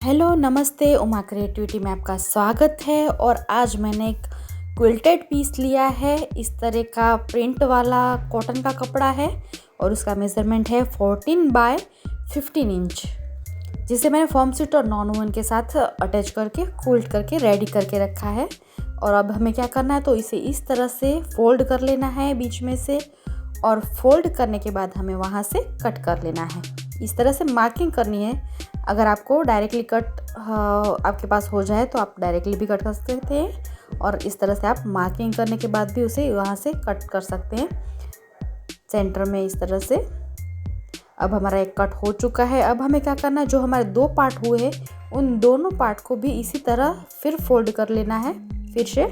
Hello नमस्ते, Uma creativity में आपका स्वागत है। और आज मैंने एक क्विल्टेड पीस लिया है। इस तरह का प्रिंट वाला कॉटन का कपड़ा है और उसका मेज़रमेंट है 14 बाय 15 इंच, जिसे मैंने फॉर्म सीट और नॉन वूवन के साथ अटैच करके क्विल्ट करके रेडी करके रखा है। और अब हमें क्या करना है, तो इसे इस तरह से फोल्ड कर लेना है बीच में से, और फोल्ड करने के बाद हमें वहाँ से कट कर लेना है। इस तरह से मार्किंग करनी है। अगर आपको डायरेक्टली कट आपके पास हो जाए तो आप डायरेक्टली भी कट कर सकते हैं, और इस तरह से आप मार्किंग करने के बाद भी उसे वहाँ से कट कर सकते हैं सेंटर में इस तरह से। अब हमारा एक कट हो चुका है। अब हमें क्या करना है, जो हमारे दो पार्ट हुए हैं उन दोनों पार्ट को भी इसी तरह फिर फोल्ड कर लेना है फिर से,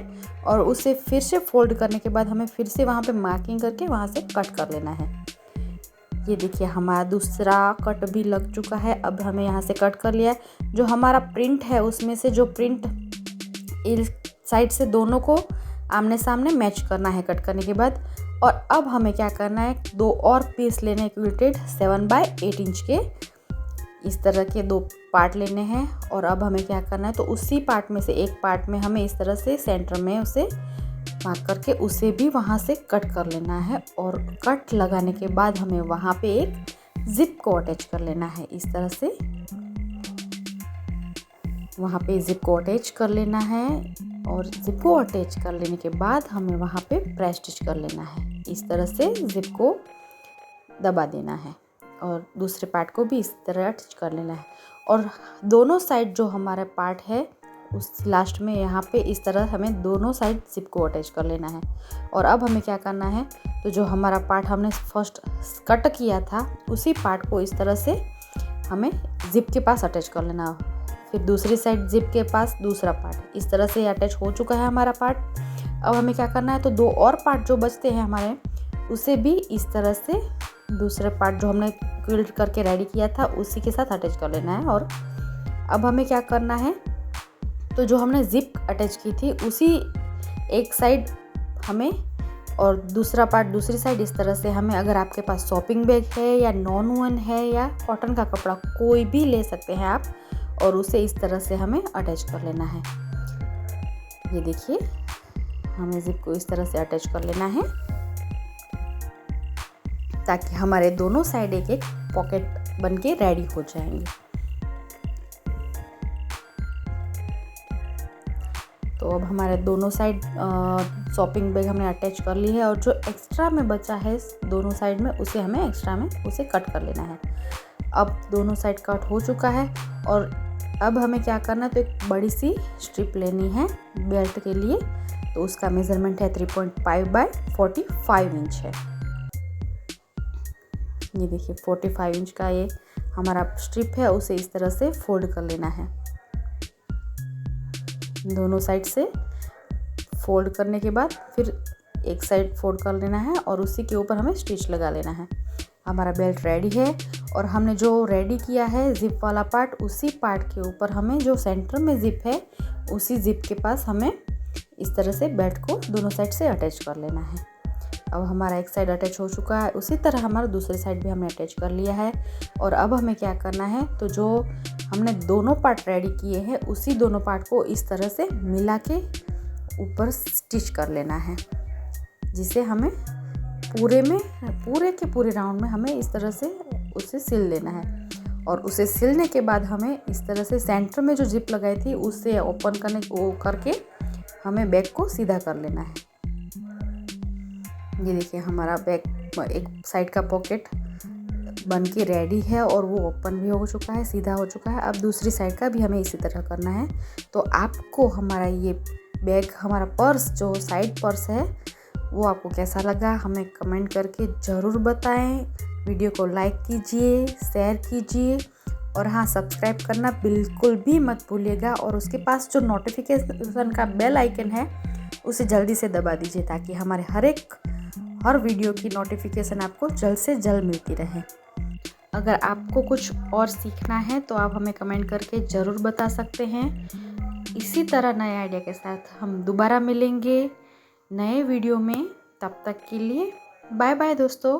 और उसे फिर से फोल्ड करने के बाद हमें फिर से वहाँ पे मार्किंग करके वहाँ से कट कर लेना है। ये देखिए हमारा दूसरा कट भी लग चुका है। अब हमें यहाँ से कट कर लिया है। जो हमारा प्रिंट है उसमें से जो प्रिंट इस साइड से दोनों को आमने सामने मैच करना है कट करने के बाद। और अब हमें क्या करना है, दो और पीस लेने हैं क्विल्टेड 7 बाय 8 इंच के। इस तरह के दो पार्ट लेने हैं। और अब हमें क्या करना है, तो उसी पार्ट में से एक पार्ट में हमें इस तरह से सेंटर में उसे मार्क करके उसे भी वहाँ से कट कर लेना है। और कट लगाने के बाद हमें वहाँ पे एक जिप को अटैच कर लेना है। इस तरह से वहाँ पे जिप को अटैच कर लेना है, और जिप को अटैच कर लेने के बाद हमें वहाँ पे प्रेस स्टिच कर लेना है। इस तरह से जिप को दबा देना है और दूसरे पार्ट को भी इस तरह अटैच कर लेना है। और दोनों साइड जो हमारा पार्ट है उस लास्ट में यहाँ पे इस तरह हमें दोनों साइड जिप को अटैच कर लेना है। और अब हमें क्या करना है, तो जो हमारा पार्ट हमने फर्स्ट कट किया था उसी पार्ट को इस तरह से हमें जिप के पास अटैच कर लेना है। फिर दूसरी साइड जिप के पास दूसरा पार्ट, इस तरह से अटैच हो चुका है हमारा पार्ट। अब हमें क्या करना है, तो दो और पार्ट जो बचते हैं हमारे उसे भी इस तरह से दूसरे पार्ट जो हमने क्विल्ट करके रेडी किया था उसी के साथ अटैच कर लेना है। और अब हमें क्या करना है, तो जो हमने जिप अटैच की थी उसी एक साइड हमें और दूसरा पार्ट दूसरी साइड इस तरह से हमें, अगर आपके पास शॉपिंग बैग है या नॉन वूवन है या कॉटन का कपड़ा कोई भी ले सकते हैं आप, और उसे इस तरह से हमें अटैच कर लेना है। ये देखिए हमें जिप को इस तरह से अटैच कर लेना है ताकि हमारे दोनों साइड एक एक पॉकेट बन के रेडी हो जाएंगे। तो अब हमारे दोनों साइड शॉपिंग बैग हमने अटैच कर ली है, और जो एक्स्ट्रा में बचा है दोनों साइड में उसे हमें एक्स्ट्रा में उसे कट कर लेना है। अब दोनों साइड कट हो चुका है। और अब हमें क्या करना है, तो एक बड़ी सी स्ट्रिप लेनी है बेल्ट के लिए। तो उसका मेज़रमेंट है 3.5 बाय 45 इंच है। ये देखिए 45 इंच का ये हमारा स्ट्रिप है, उसे इस तरह से फोल्ड कर लेना है। दोनों साइड से फोल्ड करने के बाद फिर एक साइड फोल्ड कर लेना है और उसी के ऊपर हमें स्टिच लगा लेना है। हमारा बेल्ट रेडी है। और हमने जो रेडी किया है जिप वाला पार्ट, उसी पार्ट के ऊपर हमें जो सेंटर में जिप है उसी जिप के पास हमें इस तरह से बेल्ट को दोनों साइड से अटैच कर लेना है। अब हमारा एक साइड अटैच हो चुका है, उसी तरह हमारा दूसरी साइड भी हमने अटैच कर लिया है। और अब हमें क्या करना है, तो जो हमने दोनों पार्ट रेडी किए हैं उसी दोनों पार्ट को इस तरह से मिला के ऊपर स्टिच कर लेना है, जिसे हमें पूरे के पूरे राउंड में हमें इस तरह से उसे सिल लेना है। और उसे सिलने के बाद हमें इस तरह से सेंटर में जो जिप लगाई थी उससे ओपन करके हमें बैग को सीधा कर लेना है। ये देखिए हमारा बैग एक साइड का पॉकेट बन के रेडी है और वो ओपन भी हो चुका है, सीधा हो चुका है। अब दूसरी साइड का भी हमें इसी तरह करना है। तो आपको हमारा ये बैग, हमारा पर्स जो साइड पर्स है वो आपको कैसा लगा हमें कमेंट करके ज़रूर बताएं। वीडियो को लाइक कीजिए, शेयर कीजिए, और हाँ, सब्सक्राइब करना बिल्कुल भी मत भूलिएगा। और उसके पास जो नोटिफिकेशन का बेल आइकन है उसे जल्दी से दबा दीजिए ताकि हमारे हर वीडियो की नोटिफिकेशन आपको जल्द से जल्द मिलती रहे। अगर आपको कुछ और सीखना है तो आप हमें कमेंट करके ज़रूर बता सकते हैं। इसी तरह नए आइडिया के साथ हम दोबारा मिलेंगे नए वीडियो में। तब तक के लिए बाय बाय दोस्तों।